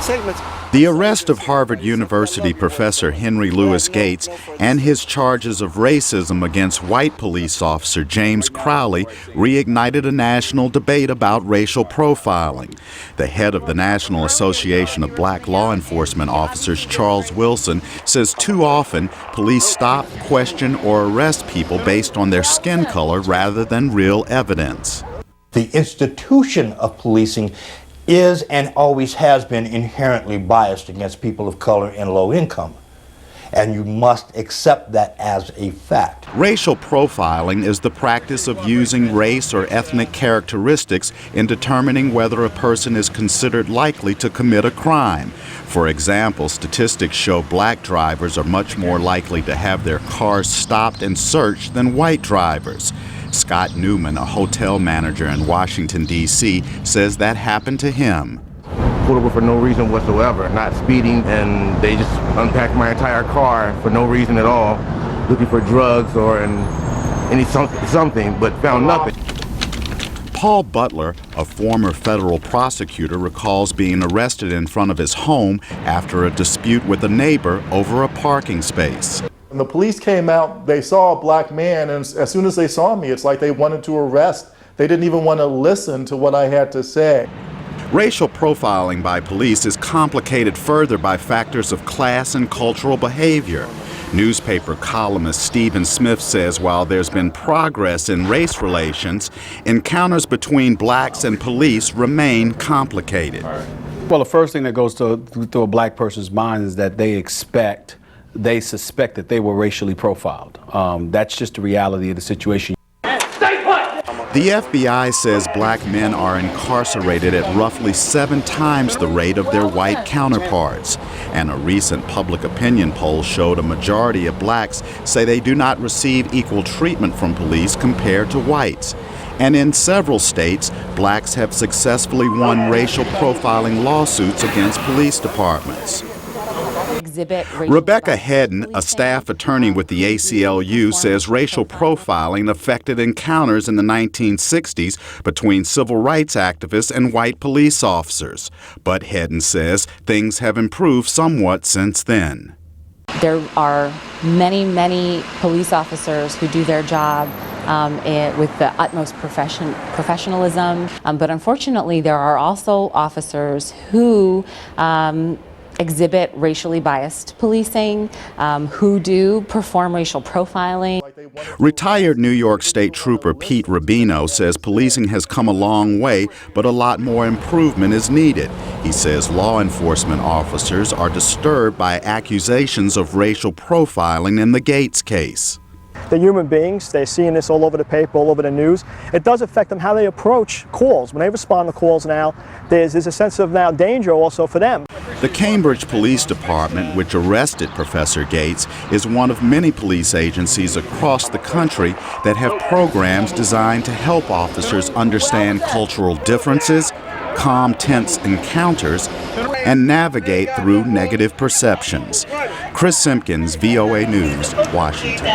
segments. The arrest of Harvard University professor Henry Louis Gates and his charges of racism against white police officer James Crowley reignited a national debate about racial profiling. The head of the National Association of Black Law Enforcement Officers, Charles Wilson, says too often police stop, question, or arrest people based on their skin color rather than real evidence. The institution of policing is and always has been inherently biased against people of color and low income. And you must accept that as a fact. Racial profiling is the practice of using race or ethnic characteristics in determining whether a person is considered likely to commit a crime. For example, statistics show black drivers are much more likely to have their cars stopped and searched than white drivers. Scott Newman, a hotel manager in Washington, D.C., says that happened to him. Pulled over for no reason whatsoever, not speeding, and they just unpacked my entire car for no reason at all, looking for drugs or something, but found nothing. Paul Butler, a former federal prosecutor, recalls being arrested in front of his home after a dispute with a neighbor over a parking space. When the police came out, they saw a black man, and as soon as they saw me, it's like they wanted to arrest. They didn't even want to listen to what I had to say. Racial profiling by police is complicated further by factors of class and cultural behavior. Newspaper columnist Stephen Smith says while there's been progress in race relations, encounters between blacks and police remain complicated. Well, the first thing that goes through a black person's mind is that they suspect that they were racially profiled. That's just the reality of the situation. The FBI says black men are incarcerated at roughly 7 times the rate of their white counterparts. And a recent public opinion poll showed a majority of blacks say they do not receive equal treatment from police compared to whites. And in several states, blacks have successfully won racial profiling lawsuits against police departments. Rebecca Hedden, a staff attorney with the ACLU, says racial profiling affected encounters in the 1960s between civil rights activists and white police officers. But Hedden says things have improved somewhat since then. There are many police officers who do their job with the utmost professionalism, but unfortunately there are also officers who exhibit racially biased policing, who do perform racial profiling. Retired New York State Trooper Pete Rubino says policing has come a long way, but a lot more improvement is needed. He says law enforcement officers are disturbed by accusations of racial profiling in the Gates case. They're human beings. They're seeing this all over the paper, all over the news. It does affect them how they approach calls. When they respond to calls now, there's a sense of now danger also for them. The Cambridge Police Department, which arrested Professor Gates, is one of many police agencies across the country that have programs designed to help officers understand cultural differences, calm tense encounters, and navigate through negative perceptions. Chris Simkins, VOA News, Washington.